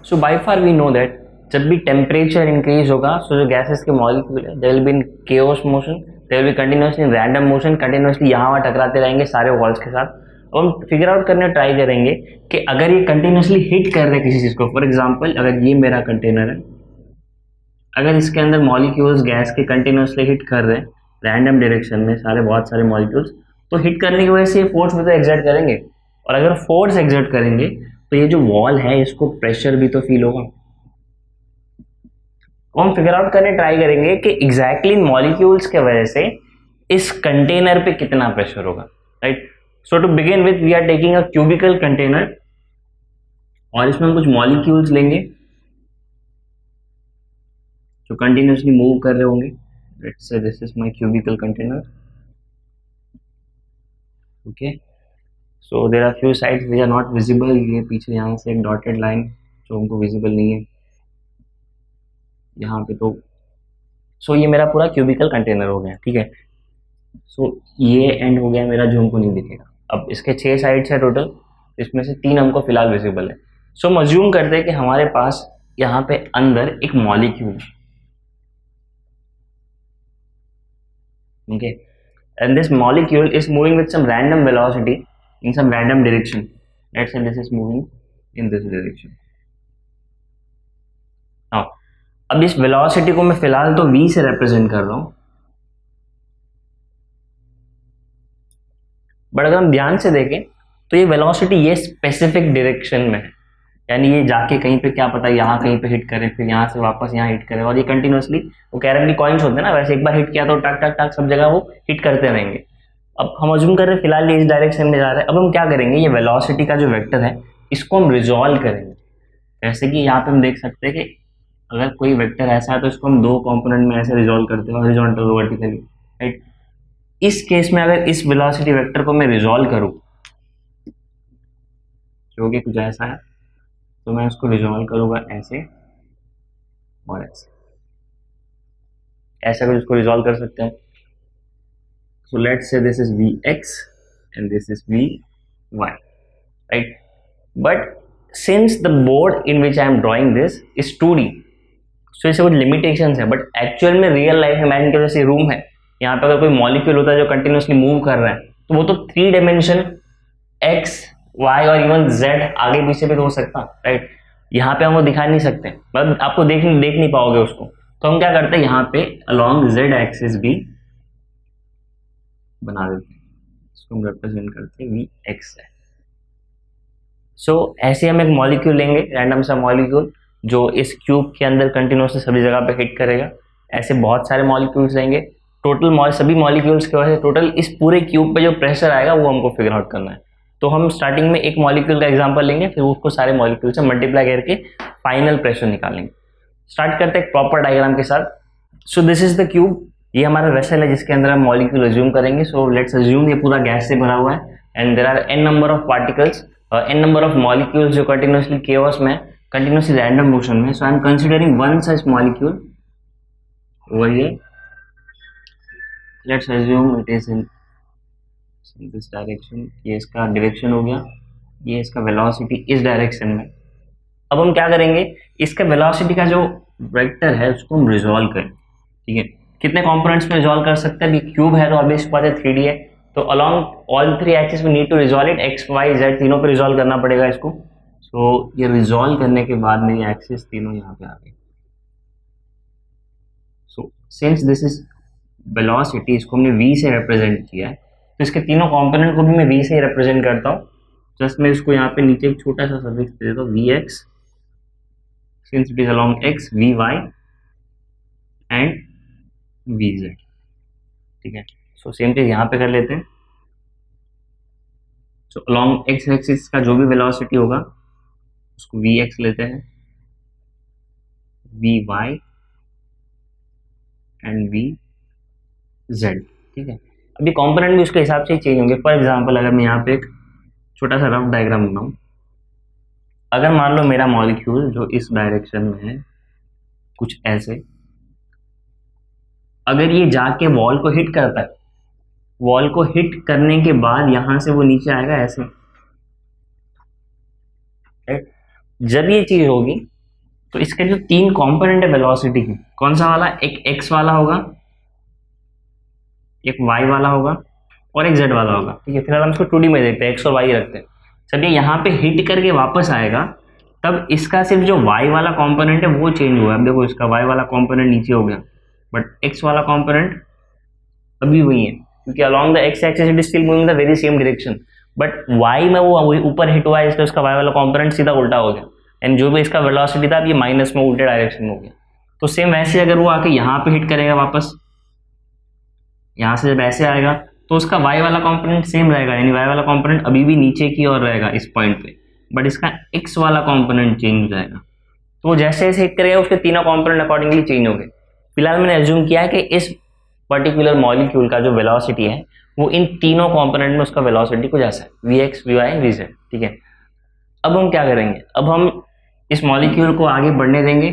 So by far we know that जब भी temperature increase होगा सो जो गैसेस के मॉलिक्यूल है they will be in chaos motion, they will be continuously in random motion, continuously यहाँ वहाँ टकराते रहेंगे सारे वॉल्स के साथ। और हम फिगर आउट करने ट्राई करेंगे कि अगर ये कंटिन्यूसली हिट कर रहे हैं किसी चीज़ को, फॉर एग्जाम्पल अगर ये मेरा कंटेनर है, अगर इसके अंदर मॉलिक्यूल्स गैस के कंटिन्यूसली हिट कर रहे हैं रैंडम डायरेक्शन में सारे बहुत सारे मॉलिक्यूल्स, तो हिट करने की वजह से ये फोर्स भी तो एग्जर्ट करेंगे, और अगर फोर्स एग्जर्ट करेंगे तो ये जो वॉल है इसको प्रेशर भी तो फील होगा। तो हम फिगर आउट करने ट्राई करेंगे कि एग्जैक्टली मॉलिक्यूल्स के वजह से इस कंटेनर पे कितना प्रेशर होगा, right. So to begin with we are taking a cubical container और इसमें हम कुछ मॉलिक्यूल्स लेंगे जो कंटिन्यूसली मूव कर रहे होंगे। Let's say this is my cubical container, okay. So there are few sides which are not visible, ये पीछे यहाँ से एक डॉटेड लाइन जो हमको विजिबल नहीं है यहाँ पे, तो सो ये मेरा पूरा क्यूबिकल कंटेनर हो गया, ठीक है। सो ये एंड हो गया मेरा जो हमको नहीं दिखेगा। अब इसके 6 साइड्स है टोटल, इसमें से 3 हमको फिलहाल विजिबल है। सो हम अज्यूम करते हैं कि हमारे पास यहाँ पे अंदर एक मॉलिक्यूल है, okay, and this molecule is moving with some random velocity in some random direction. Let's say this is moving in this direction. Now अब इस वेलोसिटी को मैं फिलहाल तो v से रिप्रेजेंट कर रहा हूं, बट अगर हम ध्यान से देखें तो ये वेलोसिटी ये स्पेसिफिक डायरेक्शन में है, यानी ये जाके कहीं पे क्या पता यहाँ कहीं पे हिट करे, फिर यहाँ से वापस यहाँ हिट करे, और ये कंटिन्यूसली वो कैरेमली कॉइन्स होते हैं ना, वैसे एक बार हिट किया तो टक टक टक सब जगह वो हिट करते रहेंगे। अब हम अज्यूम कर रहे हैं फिलहाल ये इस डायरेक्शन में जा रहा है। अब हम क्या करेंगे, ये वेलोसिटी का जो वेक्टर है इसको हम रिजॉल्व करेंगे। जैसे कि यहाँ पे हम देख सकते हैं कि अगर कोई वेक्टर ऐसा है तो इसको हम 2 कॉम्पोनेंट में ऐसे रिजॉल्व करते हैं, हॉरिजॉन्टल और वर्टिकली, राइट। इस केस में अगर इस वेलोसिटी वेक्टर को मैं रिजॉल्व करूँ जो कि कुछ ऐसा है, तो मैं उसको रिजॉल्व करूंगा ऐसे और ऐसे, ऐसा कुछ इसको रिजॉल्व कर सकते हैं। So let's say this is Vx and this is Vy, right. But since the board in which I am drawing this is 2D, सो इससे कुछ लिमिटेशंस है, बट एक्चुअल में रियल लाइफ में इमेजिन करो जैसे रूम है, यहाँ पे अगर कोई मॉलिक्यूल होता है जो कंटिन्यूसली मूव कर रहा है तो वो तो 3 डायमेंशन x y और इवन z आगे पीछे भी तो हो सकता, राइट। यहाँ पे हम वो दिखा नहीं सकते, मतलब आपको देख नहीं पाओगे उसको, तो हम क्या करते हैं यहाँ पे अलोंग z एक्सिस भी बना देते हैं, इसको हम रिप्रेजेंट करते हैं Vx है। सो ऐसे हम एक मॉलिक्यूल लेंगे, रैंडम सा मॉलिक्यूल जो इस क्यूब के अंदर कंटिन्यूसली सभी जगह पे हिट करेगा। ऐसे बहुत सारे मॉलिक्यूल्स लेंगे, टोटल सभी मॉलिक्यूल्स की वजह से टोटल इस पूरे क्यूब पे जो प्रेशर आएगा वो हमको फिगर आउट करना है। तो हम स्टार्टिंग में एक मॉलिक्यूल का एग्जांपल लेंगे, फिर उसको सारे मॉलिक्यूल से मल्टीप्लाई करके फाइनल प्रेशर निकालेंगे। स्टार्ट करते हैं एक प्रॉपर डायग्राम के साथ। So this is the cube, ये हमारा वेसल है जिसके अंदर हम मॉलिक्यूल अज्यूम करेंगे। सो लेट्स अज्यूम ये पूरा गैस से भरा हुआ है and there are n number of particles, n number of molecules जो कंटिन्यूसली केओस में, कंटिन्यूसली रैंडम मोशन में। So I am considering one such molecule over here, let's assume it is in this direction, ये इसका direction हो गया, ये इसका velocity इस डायरेक्शन में। अब हम क्या करेंगे, इसका वेलोसिटी का जो वेक्टर है उसको हम रिजॉल्व करें, ठीक है। कितने कंपोनेंट्स में रिजॉल्व कर सकते हैं, अभी क्यूब है तो अभी इसके बाद 3D है, तो along all 3 axis we need to resolve it, x y z तीनों पे रिजॉल्व करना पड़ेगा इसको। सो ये रिजॉल्व करने के बाद मेरी एक्सिस तीनों यहाँ पे आ गई। So since this is velocity, इसको हमने v से रिप्रेजेंट किया है, तो इसके तीनों कंपोनेंट को भी मैं v से ही रिप्रेजेंट करता हूँ। जस्ट मैं इसको यहाँ पे नीचे एक छोटा सा सफिक्स दे देता हूँ Vx, since it is along x, Vy and Vz, ठीक है। सो सेम चीज यहाँ पे कर लेते हैं। सो अलोंग x एक्सिस का जो भी वेलोसिटी होगा उसको Vx लेते हैं, Vy एंड Vz, ठीक है। अभी कंपोनेंट भी उसके हिसाब से ही चेंज होंगे। फॉर एग्जांपल अगर मैं यहाँ पे एक छोटा सा रफ डायग्राम बनाऊं, अगर मान लो मेरा मॉलिक्यूल जो इस डायरेक्शन में है कुछ ऐसे, अगर ये जाके वॉल को हिट करता है, वॉल को हिट करने के बाद यहां से वो नीचे आएगा ऐसे, राइट। जब ये चीज होगी तो इसके जो तीन कंपोनेंट है वेलोसिटी की, कौन सा वाला, एक एक्स वाला होगा, एक वाई वाला होगा और एक जेड वाला होगा। ठीक है, फिलहाल हम इसको 2D में देखते हैं, एक्स और वाई रखते हैं। चलिए यहाँ पे हिट करके वापस आएगा, तब इसका सिर्फ जो वाई वाला कंपोनेंट है वो चेंज हुआ है। अब देखो इसका वाई वाला कंपोनेंट नीचे हो गया, बट एक्स वाला कंपोनेंट अभी वही है, क्योंकि along the x axis it is still moving the very same direction, but why में वो ऊपर हिट हुआ है, इसलिए उसका वाई वाला कंपोनेंट सीधा उल्टा हो गया, एंड जो भी इसका वेलोसिटी था ये माइनस में उल्टे डायरेक्शन में हो गया। तो सेम वैसे अगर वो आके यहाँ पे हिट करेगा वापस, यहाँ से जब ऐसे आएगा तो उसका y वाला कंपोनेंट सेम रहेगा, यानी y वाला कंपोनेंट अभी भी नीचे की ओर रहेगा इस पॉइंट पे, बट इसका x वाला कंपोनेंट चेंज हो जाएगा। तो वो जैसे जैसे हिट करेगा उसके तीनों कंपोनेंट अकॉर्डिंगली चेंज हो गए। फिलहाल मैंने एज्यूम किया है कि इस पर्टिकुलर मॉलिक्यूल का जो वेलोसिटी है वो इन तीनों कंपोनेंट में उसका वेलोसिटी कुछ ऐसा है, vx, vy, vz। ठीक है, अब हम क्या करेंगे, अब हम इस मॉलिक्यूल को आगे बढ़ने देंगे,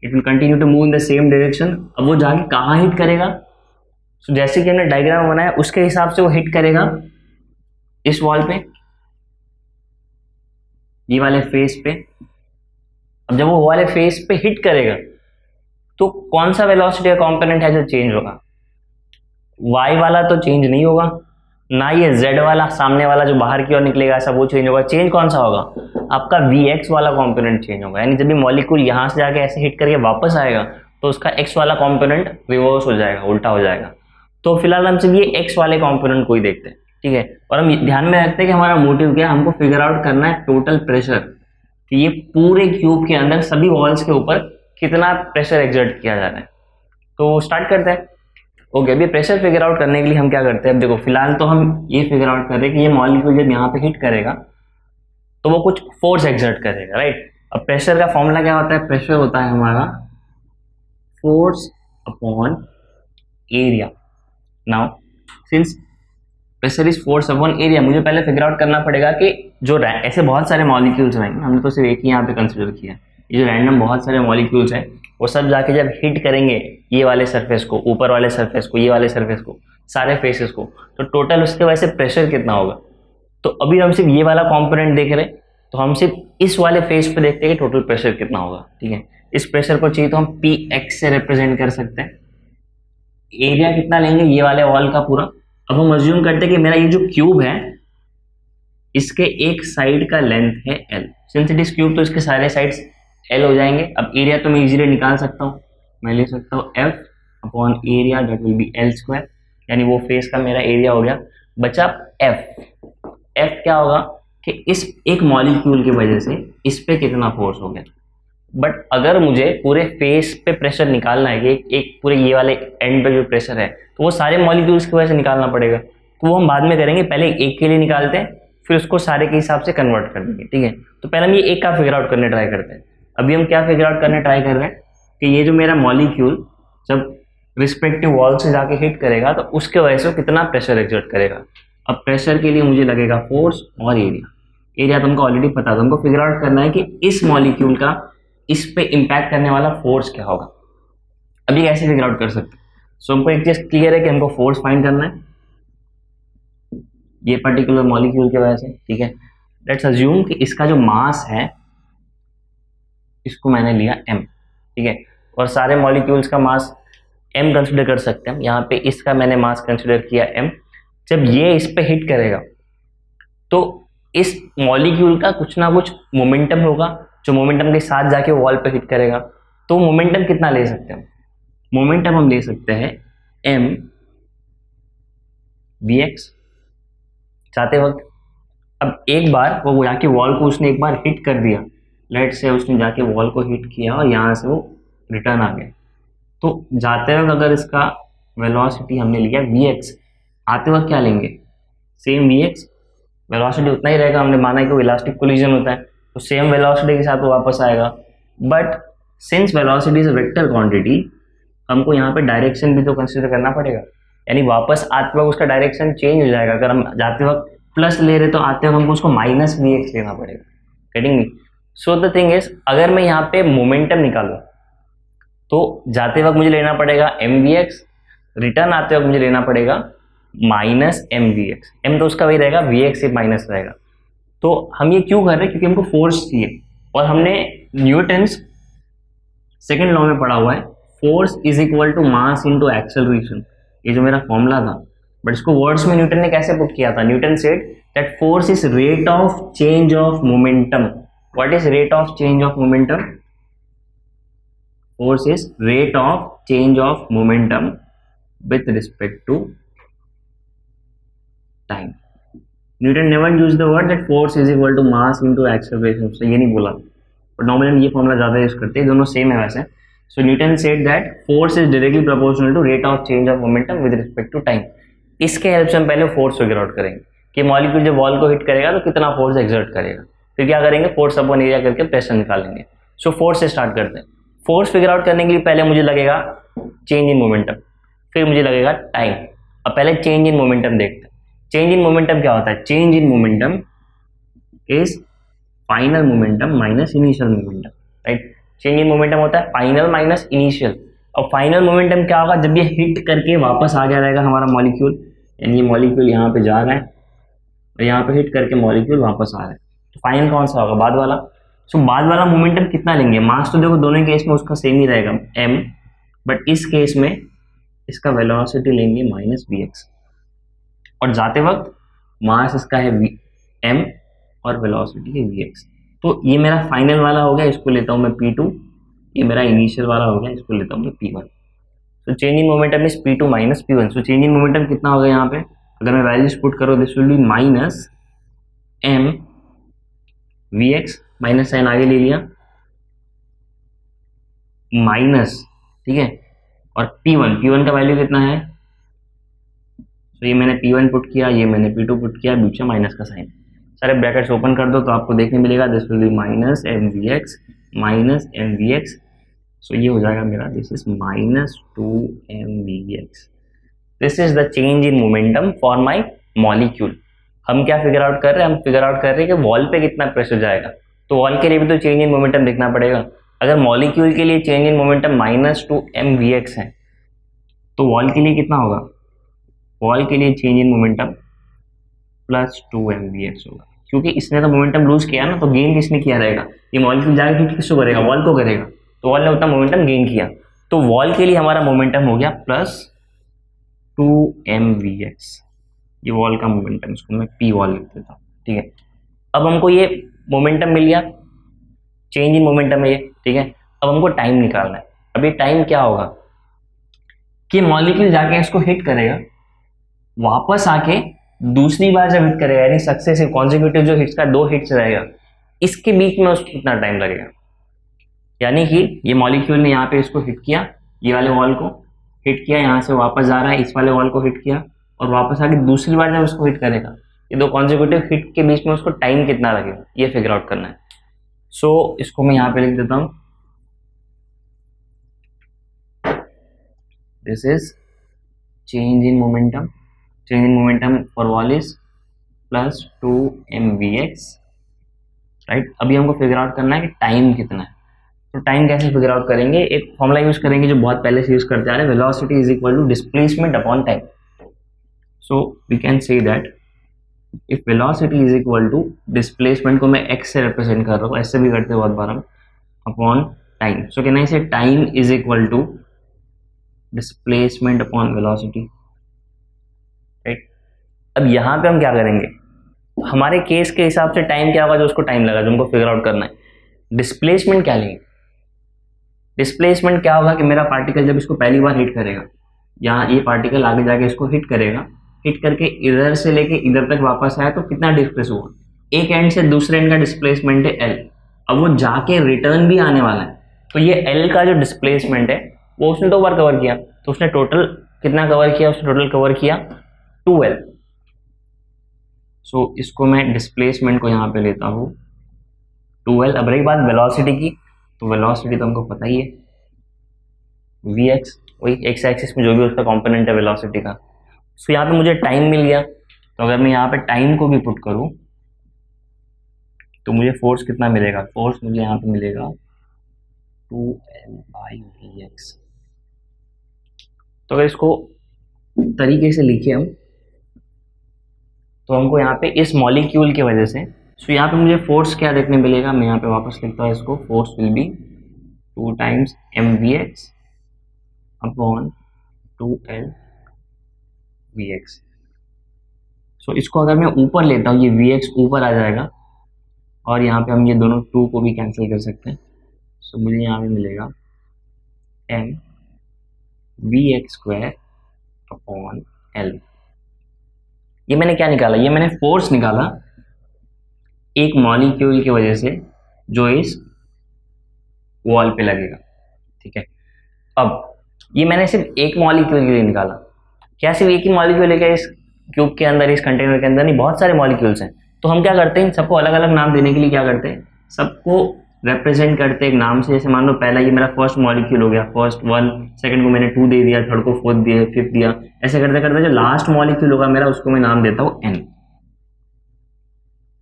it will continue to move in the same direction. अब वो जाके कहाँ हिट करेगा, तो जैसे कि हमने डायग्राम बनाया उसके हिसाब से वो हिट करेगा इस वॉल पे, ये वाले फेस पे। अब जब वो वाले फेस पे हिट करेगा तो कौन सा वेलोसिटी का कंपोनेंट है जो चेंज होगा, y वाला तो चेंज नहीं होगा, ना ये z वाला सामने वाला जो बाहर की ओर निकलेगा ऐसा वो चेंज होगा। चेंज कौन सा होगा, आपका vx वाला कंपोनेंट चेंज होगा, यानी जब भी मॉलिक्यूल यहां से जाके ऐसे हिट करके वापस आएगा तो उसका x वाला कंपोनेंट रिवर्स हो जाएगा, उल्टा हो जाएगा। तो फिलहाल हम सिर्फ ये x वाले कंपोनेंट को ही देखते हैं। ठीक है, और हम ध्यान में रखते हैं कि हमारा मोटिव क्या है, हमको फिगर आउट करना है टोटल प्रेशर, कि ये पूरे क्यूब के अंदर सभी वॉल्स के ऊपर कितना प्रेशर एक्सर्ट किया जा रहा है। तो स्टार्ट करते हैं। ओके, अभी प्रेशर फिगर आउट करने के लिए हम क्या करते हैं, अब देखो फिलहाल तो हम ये फिगर आउट कर रहे हैं कि ये मॉलिक्यूल जब यहाँ पे हिट करेगा तो वो कुछ फोर्स एक्सर्ट करेगा, राइट। अब प्रेशर का फॉर्मूला क्या होता है, प्रेशर होता है हमारा force upon area. Now since pressure is force upon area, मुझे पहले फिगर आउट करना पड़ेगा कि जो ऐसे बहुत सारे मॉलिक्यूल्स रहेंगे, हमने तो सिर्फ एक ही यहाँ पे कंसिडर किया, ये जो रैंडम बहुत सारे मॉलिक्यूल्स हैं वो सब जाके जब हिट करेंगे ये वाले सरफेस को, ऊपर वाले सरफेस को, ये वाले सरफेस को, सारे फेसेस को, तो टोटल उसके वजह से प्रेशर कितना होगा। तो अभी हम सिर्फ ये वाला कंपोनेंट देख रहे हैं, तो हम सिर्फ इस वाले फेस पे देखते हैं कि टोटल प्रेशर कितना होगा। ठीक है, इस प्रेशर को चाहिए तो हम Px से रिप्रेजेंट कर सकते हैं। एरिया कितना लेंगे, ये वाले वॉल का पूरा। अब हम अज्यूम करते हैं कि मेरा ये जो क्यूब है इसके एक साइड का लेंथ है L, since it is cube तो इसके सारे साइड्स L हो जाएंगे। अब एरिया तो मैं इजीली निकाल सकता हूँ, मैं ले सकता हूँ F upon area, that will be L square, यानी वो फेस का मेरा एरिया हो गया। बचा F। F क्या होगा कि इस एक मॉलिक्यूल की वजह से इस पे कितना फोर्स हो गया। बट अगर मुझे पूरे फेस पे प्रेशर निकालना है कि एक पूरे ये वाले एंड पे जो प्रेशर है तो वो सारे मॉलिक्यूल्स की वजह से निकालना पड़ेगा, तो वो हम बाद में करेंगे, पहले एक के लिए निकालते हैं फिर उसको सारे के हिसाब से कन्वर्ट कर देंगे। ठीक है, तो पहले हम ये एक का फिगर आउट करने ट्राई करते हैं। अभी हम क्या फिगर आउट करने ट्राई कर रहे हैं कि ये जो मेरा मॉलिक्यूल जब रिस्पेक्टिव वॉल से जाके हिट करेगा तो उसके वजह से कितना प्रेशर एक्सर्ट करेगा। अब प्रेशर के लिए मुझे लगेगा फोर्स और एरिया। एरिया तुमको ऑलरेडी पता, तुमको फिगर आउट करना है कि इस मॉलिक्यूल का इस पे इम्पैक्ट करने वाला फोर्स क्या होगा। अभी कैसे फिगर आउट कर सकते हैं, सो हमको एक चीज क्लियर है कि हमको फोर्स फाइंड करना है ये पर्टिकुलर मॉलिक्यूल की वजह से। ठीक है, लेट्स अज्यूम कि इसका जो मास है इसको मैंने लिया m। ठीक है, और सारे मॉलिक्यूल्स का मास m कंसिडर कर सकते हैं। यहाँ पे इसका मैंने मास कंसिडर किया m। जब ये इस पे हिट करेगा तो इस मॉलिक्यूल का कुछ ना कुछ मोमेंटम होगा जो मोमेंटम के साथ जाके वॉल पे हिट करेगा। तो मोमेंटम कितना ले सकते हैं, मोमेंटम हम ले सकते हैं m vx चाहते वक्त। अब एक बार वो जाके वॉल को उसने एक बार हिट कर दिया, लेट से उसने जाके वॉल को हिट किया और यहाँ से वो रिटर्न आ गया, तो जाते वक्त अगर इसका वेलोसिटी हमने लिया vx, आते वक्त क्या लेंगे सेम vx, वेलोसिटी उतना ही रहेगा, हमने माना कि वो इलास्टिक कोलिजन होता है तो सेम वेलोसिटी के साथ वो वापस आएगा। But since velocity is a vector quantity हमको यहाँ पे डायरेक्शन भी तो कंसिडर करना पड़ेगा, यानी वापस आते वक्त उसका डायरेक्शन चेंज हो जाएगा। अगर हम जाते वक्त प्लस ले रहे तो आते वक्त हमको उसको माइनस vx लेना पड़ेगा। Getting me? So the thing is, अगर मैं यहाँ पे मोमेंटम निकालूं तो जाते वक्त मुझे लेना पड़ेगा mvx, रिटर्न आते वक्त मुझे लेना पड़ेगा माइनस mvx। m तो उसका वही रहेगा, vx से माइनस रहेगा। तो हम ये क्यों कर रहे हैं, क्योंकि हमको फोर्स चाहिए और हमने न्यूटन्स सेकेंड लॉ में पढ़ा हुआ है force is equal to mass into acceleration, ये जो मेरा फॉर्मूला था, बट इसको वर्ड्स में न्यूटन ने कैसे पुट किया था? Newton said that force is rate of change of momentum. What is rate of change of momentum? Force is rate of change of momentum with respect to time. Newton never use the word that force is equal to mass into acceleration, तो ये नहीं बोला, but normally हम ये formula ज्यादा use करते हैं, दोनों सेम है वैसे। So Newton said that force is directly proportional to rate of change of momentum with respect to time. इसके हेल्प से हम पहले फोर्स फिगर आउट करेंगे कि मॉलिक्यूल जब वॉल को हिट करेगा तो कितना फोर्स एक्सर्ट करेगा, फिर क्या करेंगे, फोर्स अपॉन एरिया करके प्रेशर निकालेंगे। सो फोर्स से स्टार्ट करते हैं। फोर्स फिगर आउट करने के लिए पहले मुझे लगेगा चेंज इन मोमेंटम, फिर मुझे लगेगा टाइम। अब पहले चेंज इन मोमेंटम देखते हैं। चेंज इन मोमेंटम क्या होता है? Change in momentum is final momentum minus initial momentum, right? Change in momentum होता है फाइनल माइनस इनिशियल। और फाइनल मोमेंटम क्या होगा? जब ये हिट करके वापस आ गया रहेगा हमारा मॉलिक्यूल, यानी ये मॉलिक्यूल यहाँ पे जा रहा है और यहाँ पे हिट करके मॉलिक्यूल वापस आ रहा है, तो फाइनल कौन सा होगा? बाद वाला। सो बाद वाला मोमेंटम कितना लेंगे? मास तो देखो दोनों केस में उसका सेम ही रहेगा m, बट इस केस में इसका वेलोसिटी लेंगे माइनस vx, और जाते वक्त मास इसका है m और वेलोसिटी है vx। तो ये मेरा फाइनल वाला हो गया, इसको लेता हूँ मैं p2, ये मेरा इनिशियल वाला हो गया, इसको लेता हूँ मैं p1। तो change in momentum is p2 minus p1। So change in momentum कितना होगा यहाँ पे? अगर मैं वैल्यूज पुट करूँ, this will be minus m vx, minus sign आगे ले लिया, माइनस, ठीक है, और p1 का वैल्यू कितना है? तो ये मैंने p1 पुट किया, ये मैंने p2 पुट किया, बीच में माइनस का साइन। सारे ब्रैकेट्स ओपन कर दो तो आपको देखने मिलेगा this will be minus M we X. So ये हो जाएगा मेरा, this is minus 2mvx। This is the change in momentum for my molecule. हम क्या फिगर आउट कर रहे हैं? हम फिगर आउट कर रहे हैं कि वॉल पे कितना प्रेशर जाएगा, तो वॉल के लिए भी तो चेंज इन मोमेंटम देखना पड़ेगा। अगर मॉलिक्यूल के लिए change in momentum minus 2mvx है, तो वॉल के लिए कितना होगा? वॉल के लिए change in momentum plus 2mvx होगा, क्योंकि इसने तो मोमेंटम लूज किया ना, तो गेन किसने किया रहेगा? ये मॉलिक्यूल जाकर हिट किसको करेगा? वॉल को करेगा, तो वॉल ने उतना मोमेंटम गेन किया, तो वॉल के लिए हमारा मोमेंटम हो गया प्लस 2mvx। ये वॉल का मोमेंटम, इसको मैं p वॉल लिख देता हूँ, ठीक है। अब हमको ये मोमेंटम मिल गया, चेंज इन मोमेंटम है ये, ठीक है। अब हमको टाइम निकालना है। अब ये टाइम क्या होगा कि मॉलिक्यूल जाके इसको हिट करेगा, वापस आके दूसरी बार जब हिट करेगा, यानी सक्सेसिव कॉन्जिक्यूटिव जो हिट्स का 2 हिट्स रहेगा, इसके बीच में उसको कितना टाइम लगेगा? यानी कि ये मॉलिक्यूल ने यहाँ पे इसको हिट किया, ये वाले वॉल को हिट किया, यहाँ से वापस जा रहा है, इस वाले वॉल को हिट किया, और वापस आके दूसरी बार जब उसको हिट करेगा, ये 2 कॉन्जिक्यूटिव हिट के बीच में उसको टाइम कितना लगेगा, ये फिगर आउट करना है। सो इसको मैं यहाँ पे लिख देता हूँ, this is change in momentum. Change in momentum for wall is plus 2mvx, right. अभी हमको फिगर आउट करना है कि टाइम कितना है। तो टाइम कैसे फिगर आउट करेंगे? एक फॉर्मूला यूज करेंगे जो बहुत पहले से यूज करते आ रहे हैं, velocity is equal to displacement upon time. So we can say that if velocity is equal to displacement को मैं x से रिप्रेजेंट कर रहा हूँ, ऐसे भी करते हैं बहुत बार हम, upon time. So can I say time is equal to displacement upon velocity, right. अब यहाँ पे हम क्या करेंगे? हमारे केस के हिसाब से टाइम क्या होगा जो उसको टाइम लगा, जो हमको फिगर आउट करना है। डिस्प्लेसमेंट क्या लेंगे? डिस्प्लेसमेंट क्या होगा कि मेरा पार्टिकल जब इसको पहली बार हिट करेगा, यहाँ ये पार्टिकल आगे जाके इसको हिट करेगा, हिट करके इधर से लेके इधर तक वापस आया, तो कितना डिस्प्लेस हुआ? एक एंड से दूसरे एंड का डिस्प्लेसमेंट है L। अब वो जाके रिटर्न भी आने वाला है, तो ये L का जो डिस्प्लेसमेंट है वो उसने 2 बार कवर किया, तो उसने टोटल कितना कवर किया? उसने टोटल कवर किया 2L। सो इसको मैं डिस्प्लेसमेंट को यहाँ पे लेता हूँ 2L। अब रही बात वेलोसिटी की, तो वेलोसिटी तो हमको पता ही है, vx, वही x एक्सिस में जो भी उसका कंपोनेंट है वेलोसिटी का। सो यहाँ पे मुझे टाइम मिल गया, तो अगर मैं यहाँ पे टाइम को भी पुट करूँ तो मुझे फोर्स कितना मिलेगा? फोर्स मुझे यहाँ पे मिलेगा 2L/vx। तो अगर इसको तरीके से लिखे हम, तो हमको यहाँ पे इस मॉलिक्यूल की वजह से, सो यहाँ पे मुझे फोर्स क्या देखने मिलेगा? मैं यहाँ पे वापस लिखता हूँ इसको, force will be 2 times mvx upon 2l vx। सो इसको अगर मैं ऊपर लेता हूँ, ये vx ऊपर आ जाएगा और यहाँ पे हम ये दोनों 2 को भी कैंसिल कर सकते हैं। सो मुझे यहाँ पे मिलेगा m vx square upon l। ये मैंने क्या निकाला, ये मैंने फोर्स निकाला एक मॉलिक्यूल की वजह से जो इस वॉल पे लगेगा, ठीक है। अब ये मैंने सिर्फ एक मॉलिक्यूल के लिए निकाला। क्या सिर्फ एक ही मॉलिक्यूल है क्या इस क्यूब के अंदर, इस कंटेनर के अंदर? नहीं, बहुत सारे मॉलिक्यूल्स हैं। तो हम क्या करते हैं, सबको अलग अलग नाम देने के लिए क्या करते हैं, सबको रिप्रेजेंट करते हैं एक नाम से। जैसे मान लो पहला ये मेरा फर्स्ट मॉलिक्यूल हो गया, फर्स्ट 1, सेकंड को मैंने 2 दे दिया, थर्ड को 4 दिया, 5th दिया, ऐसे करते करते जो लास्ट मॉलिक्यूल होगा मेरा उसको मैं नाम देता हूँ n।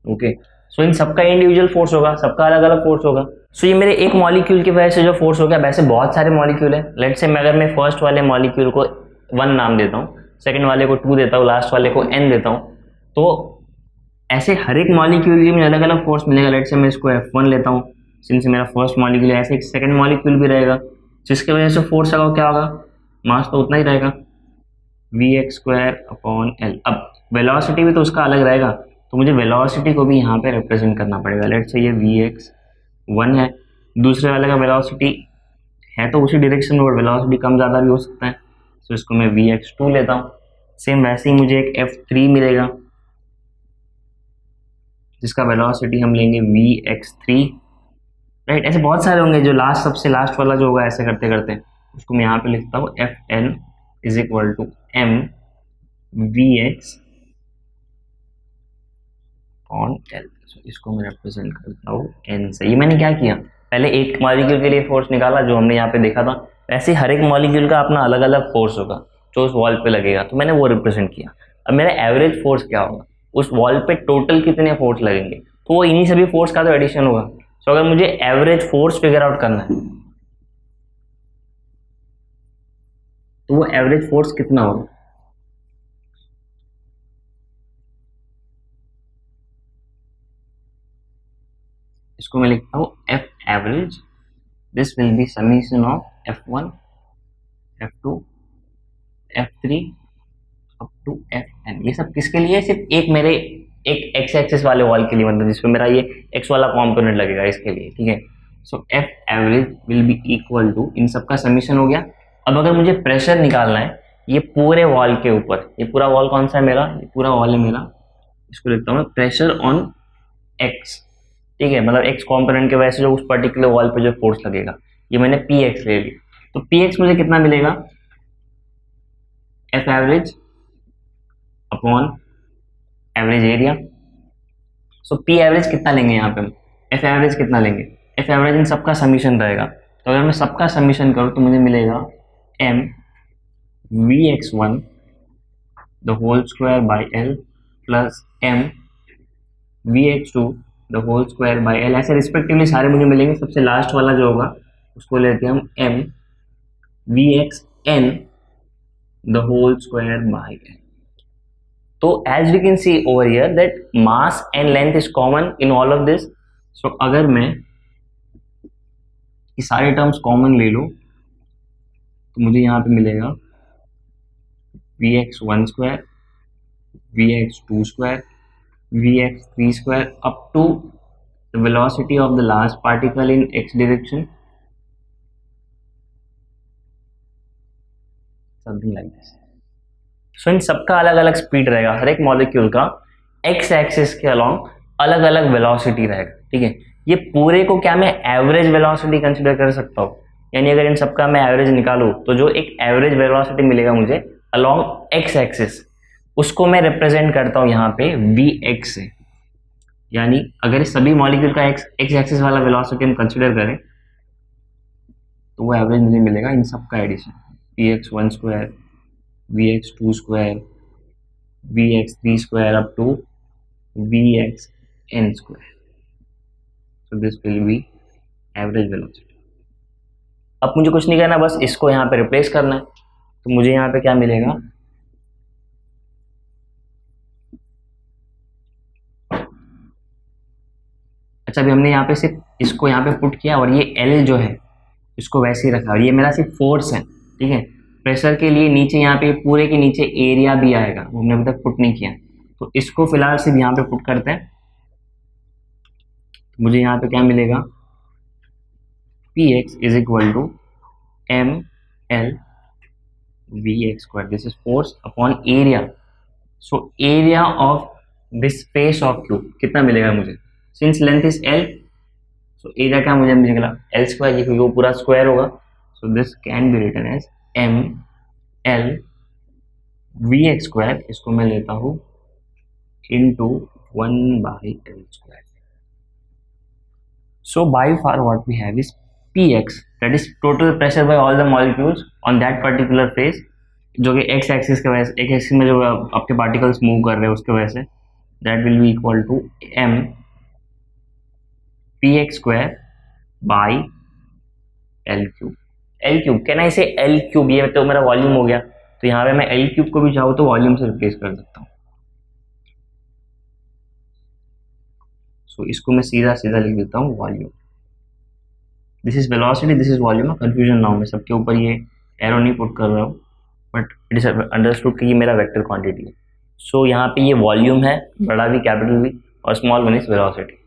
ओके, सो इन सबका इंडिविजुअल फोर्स होगा, सबका अलग अलग फोर्स होगा। सो ये मेरे एक मॉलिक्यूल की वजह से जो फोर्स हो गया, वैसे बहुत सारे मॉलिक्यूल है। लेट्स से अगर मैं फर्स्ट वाले मॉलिक्यूल को 1 नाम देता हूँ, सेकंड वाले को 2 देता हूँ, लास्ट वाले को n देता हूँ, तो ऐसे हर एक मॉलिक्यूल की मुझे अलग अलग फोर्स मिलेगा। लेट्स से मैं इसको F1 लेता हूँ, सिंस मेरा फर्स्ट मॉलिक्यूल है, ऐसे एक सेकंड मॉलिक्यूल भी रहेगा जिसकी वजह से फोर्स का क्या होगा, मास तो उतना ही रहेगा, vx स्क्वायर अपॉन l। अब वेलोसिटी भी तो उसका अलग रहेगा, तो मुझे वेलोसिटी को भी यहाँ पे रिप्रेजेंट करना पड़ेगा। लेट्स से ये vx 1 है, दूसरे वाले का वेलोसिटी है तो उसी डायरेक्शन में, और वेलोसिटी कम ज़्यादा भी हो सकता है, तो इसको मैं vx 2 लेता हूँ। सेम वैसे ही मुझे एक f3 मिलेगा जिसका वेलोसिटी हम लेंगे vx3, राइट। ऐसे बहुत सारे होंगे, जो लास्ट सबसे लास्ट वाला जो होगा ऐसे करते करते उसको मैं यहाँ पे लिखता हूँ fn is equal to m vx on l। इसको मैं रिप्रेजेंट करता हूँ n से। ये मैंने क्या किया, पहले एक मॉलिक्यूल के लिए फोर्स निकाला जो हमने यहाँ पे देखा था, वैसे हर एक मॉलिक्यूल का अपना अलग अलग फोर्स होगा जो उस वॉल पे लगेगा, तो मैंने वो रिप्रेजेंट किया। अब मेरा एवरेज फोर्स क्या होगा, उस वॉल पे टोटल कितने फोर्स लगेंगे, तो वो इन्हीं सभी फोर्स का तो एडिशन होगा। तो अगर मुझे एवरेज फोर्स फिगर आउट करना है तो वो एवरेज फोर्स कितना होगा, इसको मैं लिखता हूँ F average, this will be summation of F1 F2 F3 up to Fn। ये सब किसके लिए, सिर्फ एक मेरे एक एक्स एक्सिस वाले वॉल के लिए, मतलब जिसमें मेरा ये एक्स वाला कॉम्पोनेंट लगेगा इसके लिए, ठीक है। So F average will be equal to, इन सबका समीशन हो गया। अब अगर मुझे प्रेशर निकालना है ये पूरे वॉल के ऊपर, ये पूरा वॉल कौन सा है मेरा, ये पूरा वॉल है मेरा, इसको लिखता हूँ मैं प्रेशर ऑन एक्स, ठीक है। मतलब एक्स कॉम्पोनेंट के वजह से जो उस पर्टिकुलर वॉल पे जो फोर्स लगेगा, ये मैंने पी एक्स ले लिया। तो पी एक्स मुझे कितना मिलेगा, F average upon average area. So P average कितना लेंगे यहाँ पे हम, एफ एवरेज कितना लेंगे, एफ एवरेज इन सबका समीशन रहेगा। तो अगर मैं सबका समीशन करूँ तो मुझे मिलेगा m we x 1 the whole square by l plus m we x 2 the whole square by l. ऐसे रिस्पेक्टिवली सारे मुझे मिलेंगे। सबसे लास्ट वाला जो होगा उसको लेते हैं हम m we x n the whole square by l. तो as we can see over here that mass and length is common in all of this. So अगर मैं ये सारे टर्म्स कॉमन ले लूँ तो मुझे यहाँ पे मिलेगा vx1 square vx2 square vx3 square up to the velocity of the last particle in x direction, something like this. सो इन सबका अलग अलग स्पीड रहेगा, हर एक मॉलिक्यूल का एक्स एक्सिस के अलोंग अलग अलग वेलोसिटी रहेगा, ठीक है। ये पूरे को क्या मैं एवरेज वेलोसिटी कंसीडर कर सकता हूँ, यानी अगर इन सबका मैं एवरेज निकालूँ तो जो एक एवरेज वेलोसिटी मिलेगा मुझे अलोंग एक्स एक्सिस, उसको मैं रिप्रेजेंट करता हूँ यहाँ पे वी एक्स से। यानी अगर सभी मॉलिक्यूल का एक्स एक्सिस वाला वेलोसिटी हम कंसिडर करें तो वो एवरेज मुझे मिलेगा इन सबका addition, vx1 square vx2 square vx3 square up to vxn square. So this will be average velocity. अब मुझे कुछ नहीं करना, बस इसको यहाँ पे रिप्लेस करना है। तो मुझे यहाँ पे क्या मिलेगा, अच्छा अभी हमने यहाँ पे सिर्फ इसको यहाँ पे पुट किया और ये L जो है इसको वैसे ही रखा और ये मेरा सिर्फ फोर्स है, ठीक है। प्रेशर के लिए नीचे यहाँ पे पूरे के नीचे एरिया भी आएगा, वो हमने अभी तक पुट नहीं किया, तो इसको फिलहाल सिर्फ यहाँ पे पुट करते हैं। मुझे यहाँ पे क्या मिलेगा, Px is equal to ml Vx², this is force upon area. So area of this face of cube कितना मिलेगा मुझे, since length is l, so area क्या मुझे निकला l², क्योंकि वो पूरा स्क्वायर होगा। So this can be written as ml Vx², इसको मैं लेता हूँ into 1/l². So by far what we have is Px, that is total pressure by all the molecules on that particular phase, जो कि x axis के वजह से, x axis में जो आपके पार्टिकल्स मूव कर रहे हैं उसके वजह से, that will be equal to m Px² by l³। l³ can I से l³, ये तो मेरा वॉल्यूम हो गया, तो यहाँ पे मैं l³ को भी चाहूँ तो वॉल्यूम से रिप्लेस कर सकता हूँ। सो इसको मैं सीधा सीधा लिख देता हूँ volume. This is velocity, this is volume. Confusion ना हो, मैं सबके ऊपर ये एरो नहीं पुट कर रहा हूँ, बट इट इज अंडरस्टूड कि ये मेरा वेक्टर क्वांटिटी है। सो यहाँ पे ये वॉल्यूम है, बड़ा भी कैपिटल भी, और स्मॉल वन इज वेलोसिटी।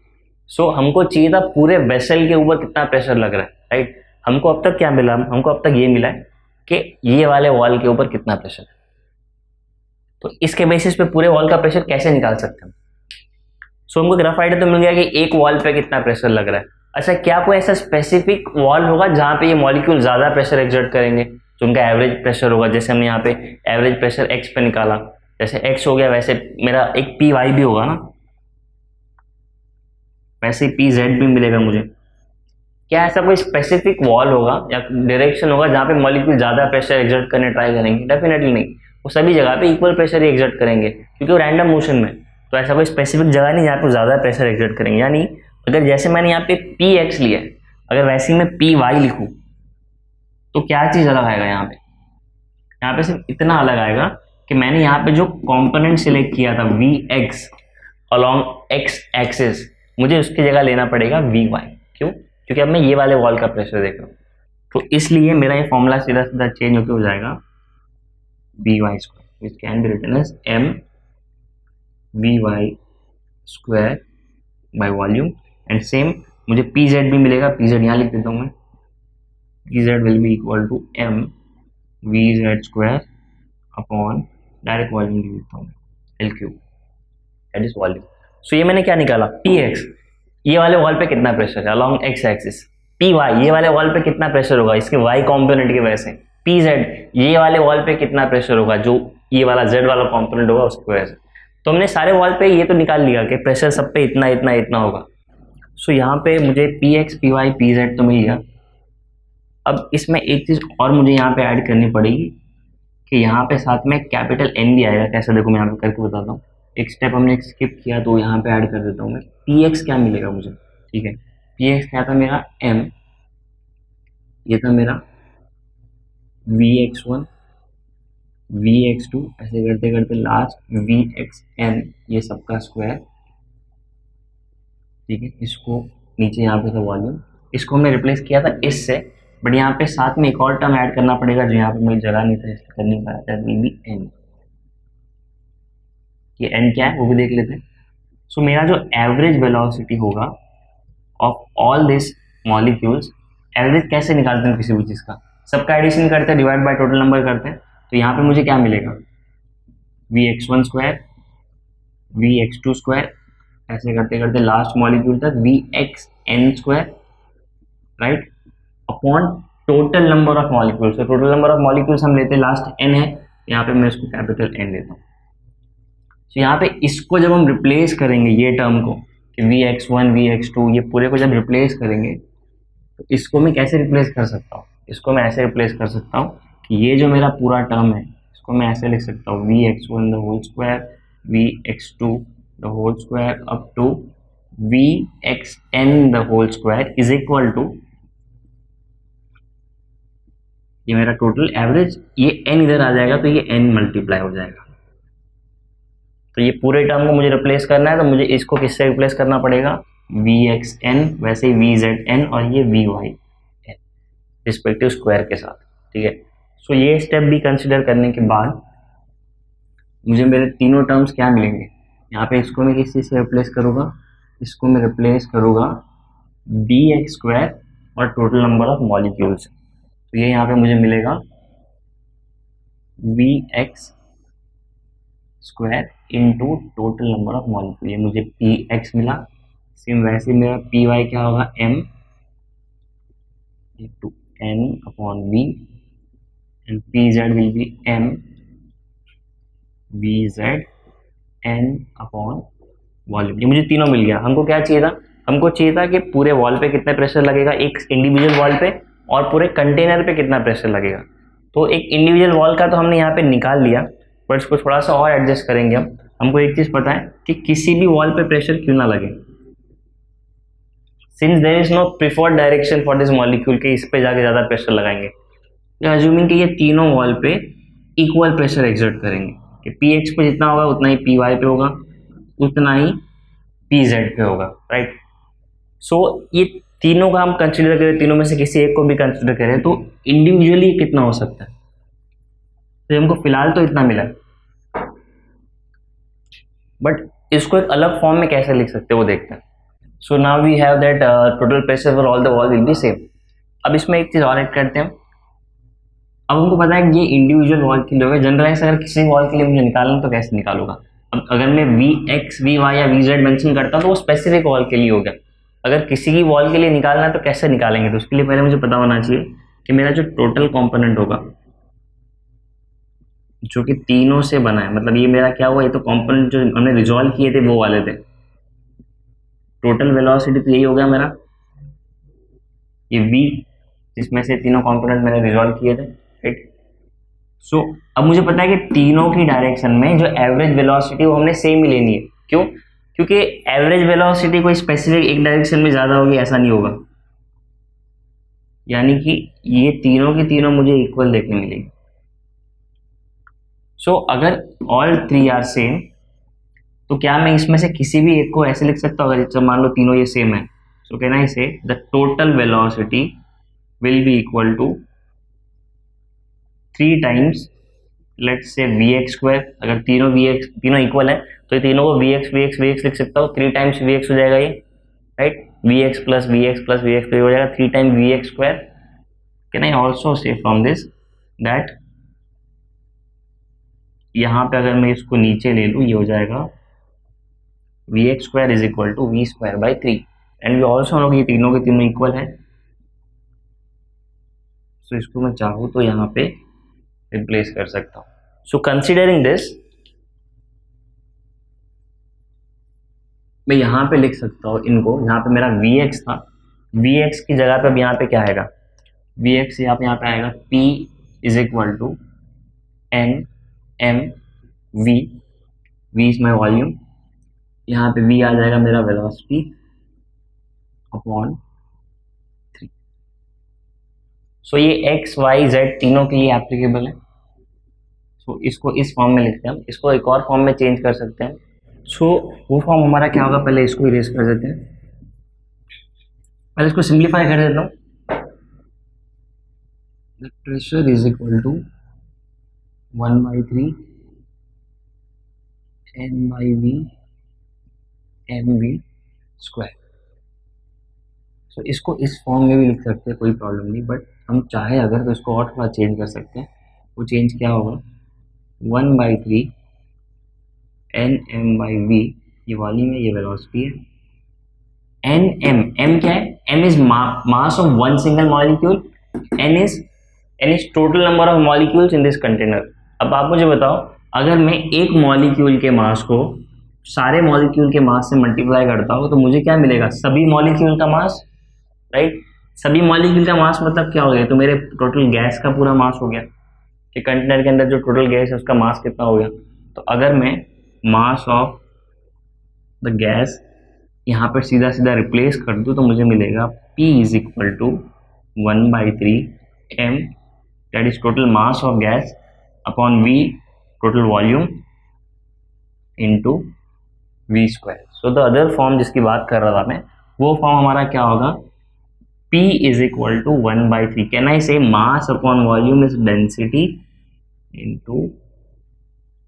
सो हमको चाहिए था पूरे वेसल के ऊपर कितना प्रेशर लग रहा है, राइट। हमको अब तक क्या मिला, हमको अब तक ये मिला है कि ये वाले वॉल के ऊपर कितना प्रेशर है, तो इसके बेसिस पे पूरे वॉल का प्रेशर कैसे निकाल सकते हैं। सो हमको रफ आइडिया तो मिल गया कि एक वॉल पे कितना प्रेशर लग रहा है। अच्छा, क्या कोई ऐसा स्पेसिफिक वॉल होगा जहाँ पे ये मॉलिक्यूल ज़्यादा प्रेशर एक्सर्ट करेंगे, जो उनका एवरेज प्रेशर होगा। जैसे हमने यहाँ पे एवरेज प्रेशर x पे निकाला, जैसे x हो गया वैसे मेरा एक py भी होगा ना, वैसे ही pz भी मिलेगा मुझे। क्या ऐसा कोई स्पेसिफिक वॉल होगा या डायरेक्शन होगा जहाँ पे मॉलिक्यूल ज़्यादा प्रेशर एक्सर्ट करने ट्राई करेंगे? डेफिनेटली नहीं, वो सभी जगह पे इक्वल प्रेशर ही एक्सर्ट करेंगे, क्योंकि वो रैंडम मोशन में। तो ऐसा कोई स्पेसिफिक जगह नहीं जहाँ पे ज़्यादा प्रेशर एक्सर्ट करेंगे। यानी अगर जैसे मैंने यहाँ पे Px लिया है, अगर वैसे ही मैं Py लिखूँ तो क्या चीज़ अलग आएगा यहाँ पे? यहाँ पे सिर्फ इतना अलग आएगा कि मैंने यहाँ पे जो कॉम्पोनेंट सिलेक्ट किया था Vx अलॉन्ग x एक्सिस, मुझे उसकी जगह लेना पड़ेगा Vy। क्यों? क्योंकि अब मैं ये वाले वॉल का प्रेशर देख रहा हूँ, तो इसलिए मेरा ये फॉर्मूला सीधा सीधा चेंज होकर हो जाएगा Vy², which can be written as m Vy² by volume. And same मुझे Pz भी मिलेगा, Pz यहाँ लिख देता हूँ मैं, Pz will be equal to m Vz² upon direct volume लिख देता हूँ l³, दैट इज वॉल्यूम। सो ये मैंने क्या निकाला, Px ये वाले वॉल पे कितना प्रेशर है अलॉन्ग x एक्सिस, Py ये वाले वॉल पे कितना प्रेशर होगा इसके y कॉम्पोनेंट की वजह से, Pz ये वाले वॉल पे कितना प्रेशर होगा जो ये वाला z वाला कॉम्पोनेंट होगा उसकी वजह से। तो हमने सारे वॉल पे ये तो निकाल लिया कि प्रेशर सब पे इतना इतना इतना होगा। सो यहाँ पे मुझे Px Py Pz तो मिल गया। अब इसमें एक चीज़ और मुझे यहाँ पे ऐड करनी पड़ेगी कि यहाँ पे साथ में कैपिटल N भी आएगा। कैसे देखो मैं यहाँ पे करके बताता हूँ। एक स्टेप हमने स्किप किया तो यहाँ पे ऐड कर देता हूँ मैं। Px क्या मिलेगा मुझे, ठीक है, Px क्या था मेरा m, ये था मेरा Vx1 Vx2, ऐसे करते करते लास्ट Vxn, ये सबका स्क्वायर, ठीक है। इसको नीचे यहाँ पे था वॉल्यूम, इसको हमने रिप्लेस किया था इससे, बट यहाँ पे साथ में एक और टर्म ऐड करना पड़ेगा जो यहाँ पे मेरी जगह नहीं था इसलिए कर नहीं पाया था, Vbn। ये n क्या है वो भी देख लेते हैं। सो मेरा जो एवरेज वेलोसिटी होगा of all this molecules, average कैसे निकालते हैं किसी भी चीज़ का, सबका एडिशन करते हैं, डिवाइड बाय टोटल नंबर करते हैं। तो यहाँ पे मुझे क्या मिलेगा, Vx1² Vx2², ऐसे करते करते लास्ट मॉलिक्यूल तक Vxn², right, upon total number of molecules. तो टोटल नंबर ऑफ मॉलिक्यूल्स हम लेते हैं, लास्ट n है, यहाँ पे मैं इसको कैपिटल N लेता हूँ। तो यहाँ पे इसको जब हम रिप्लेस करेंगे ये टर्म को कि Vx1 Vx2 ये पूरे को जब रिप्लेस करेंगे तो इसको मैं कैसे रिप्लेस कर सकता हूँ, इसको मैं ऐसे रिप्लेस कर सकता हूँ कि ये जो मेरा पूरा टर्म है इसको मैं ऐसे लिख सकता हूँ Vx1² Vx2² up to Vxn² is equal to ये मेरा टोटल एवरेज, ये n इधर आ जाएगा तो ये n मल्टीप्लाई हो जाएगा। तो ये पूरे टर्म को मुझे रिप्लेस करना है तो मुझे इसको किससे रिप्लेस करना पड़ेगा, Vxn, वैसे ही Vzn और ये Vyn। रिस्पेक्टिव स्क्वायर के साथ, ठीक है। सो ये स्टेप भी कंसिडर करने के बाद मुझे मेरे तीनों टर्म्स क्या मिलेंगे, यहाँ पे इसको मैं किस चीज़ से रिप्लेस करूँगा, इसको मैं रिप्लेस करूँगा बी एक्स स्क्वायर और टोटल नंबर ऑफ मॉलिक्यूल्स। तो ये यहाँ पे मुझे मिलेगा v x square into total number of molecule, ये मुझे पी एक्स मिला। सेम वैसे मेरा पी वाई क्या होगा, m into n upon v and p z will be m v z n upon volume. ये मुझे तीनों मिल गया। हमको क्या चाहिए था, हमको चाहिए था कि पूरे वॉल पे कितना प्रेशर लगेगा एक इंडिविजुअल वॉल पे, और पूरे कंटेनर पे कितना प्रेशर लगेगा। तो एक इंडिविजुअल वॉल का तो हमने यहाँ पे निकाल लिया, पर इसको थोड़ा सा और एडजस्ट करेंगे हम। हमको एक चीज़ पता है कि किसी भी वॉल पे प्रेशर क्यों ना लगे, since there is no preferred direction for this molecule के इस पे जाके ज़्यादा प्रेशर लगाएंगे, अज्यूमिंग कि ये तीनों वॉल पे इक्वल प्रेशर एक्सर्ट करेंगे कि पी एक्स पे जितना होगा उतना ही पी वाई पे होगा, उतना ही पी जेड पे होगा, राइट। सो ये तीनों का हम कंसिडर करें, तीनों में से किसी एक को भी कंसिडर करें तो इंडिविजुअली कितना हो सकता है। तो हमको फिलहाल तो इतना मिला, बट इसको एक अलग फॉर्म में कैसे लिख सकते हैं वो देखते हैं। So now we have that total pressure for all the wall will be same. अब इसमें एक चीज़ और ऐड करते हैं। अब हमको पता है कि ये इंडिविजुअल वॉल के लिए होगा। जनरलाइज अगर किसी वॉल के लिए मुझे निकालना तो कैसे निकालूंगा। अब अगर मैं वी एक्स वी वाई या वी जेड मेंशन करता हूँ तो वो स्पेसिफिक वॉल के लिए हो गया। अगर किसी की वॉल के लिए निकालना है तो कैसे निकालेंगे, तो उसके लिए पहले मुझे पता होना चाहिए कि मेरा जो टोटल कॉम्पोनेंट होगा जो कि तीनों से बना है, मतलब ये मेरा क्या हुआ, ये तो कॉम्पोनेंट जो हमने रिजॉल्व किए थे वो वाले थे। टोटल वेलोसिटी तो यही हो गया मेरा, ये v जिसमें से तीनों कंपोनेंट मैंने रिजॉल्व किए थे, राइट। सो अब मुझे पता है कि तीनों की डायरेक्शन में जो एवरेज वेलोसिटी वो हमने सेम ही लेनी है। क्यों? क्योंकि एवरेज वेलोसिटी कोई स्पेसिफिक एक डायरेक्शन में ज़्यादा होगी ऐसा नहीं होगा, यानी कि ये तीनों की तीनों मुझे इक्वल देखने मिलेगी। सो अगर ऑल थ्री आर सेम तो क्या मैं इसमें से किसी भी एक को ऐसे लिख सकता हूँ, अगर मान लो तीनों ये सेम है, सो can I say the total velocity will be equal to 3 times let's say v x square. अगर तीनों इक्वल है तो ये तीनों को वी एक्स लिख सकता हूँ। 3 टाइम्स वी एक्स हो जाएगा ये, right. V x plus v x plus v x हो जाएगा 3 time v x square. Can I also say from this that यहाँ पे अगर मैं इसको नीचे ले लूँ ये हो जाएगा v x square is equal to v square by 3 and we also know कि तीनों के तीनों इक्वल है। सो इसको मैं चाहूँ तो यहाँ पे रिप्लेस कर सकता हूँ। सो कंसिडरिंग दिस मैं यहाँ पे लिख सकता हूँ इनको, यहाँ पे मेरा वी एक्स था, वी एक्स की जगह पे अब यहाँ पे क्या आएगा, वी एक्स यहाँ पे आएगा p is equal to n m v, v is my volume, यहाँ पे वी आ जाएगा मेरा वेलोसिटी अपॉन 3। सो ये एक्स वाई जेड तीनों के लिए एप्लीकेबल है। सो इसको इस फॉर्म में लिखते हैं हम, इसको एक और फॉर्म में चेंज कर सकते हैं। सो वो फॉर्म हमारा क्या होगा, पहले इसको इरेज कर देते हैं, पहले इसको सिंप्लीफाई कर देता हूँ। Pressure is equal to 1/3 N by V M V square. So इसको इस फॉर्म में भी लिख सकते हैं, कोई प्रॉब्लम नहीं, बट हम चाहे अगर तो इसको और थोड़ा चेंज कर सकते हैं। वो चेंज क्या होगा, 1/3 एन एम बाई वी, ये वॉल्यूम है, ये वेलोसिटी है। एन एम क्या है, m is mass of one single molecule, n is total number of molecules in this container. अब आप मुझे बताओ, अगर मैं एक मॉलिक्यूल के मास को सारे मॉलिक्यूल के मास से मल्टीप्लाई करता हूँ तो मुझे क्या मिलेगा, सभी मॉलिक्यूल का मास, राइट। सभी मॉलिक्यूल का मास मतलब क्या हो गया, तो मेरे टोटल गैस का पूरा मास हो गया कि कंटेनर के अंदर जो टोटल गैस है उसका मास कितना हो गया। तो अगर मैं मास ऑफ द गैस यहाँ पर सीधा सीधा रिप्लेस कर दूँ तो मुझे मिलेगा P is equal to 1/3 m, that is total mass of gas upon V total volume into v square. So the other form जिसकी बात कर रहा था मैं, वो फॉर्म हमारा क्या होगा, P is equal to 1/3. Can I say mass upon volume is density into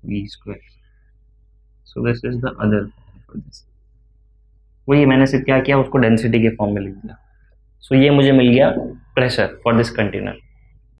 V square? So this is the other form for this. वही मैंने सिर्फ क्या किया, उसको डेंसिटी के फॉर्म में लिख दिया. सो ये मुझे मिल गया प्रेशर फॉर दिस कंटेनर.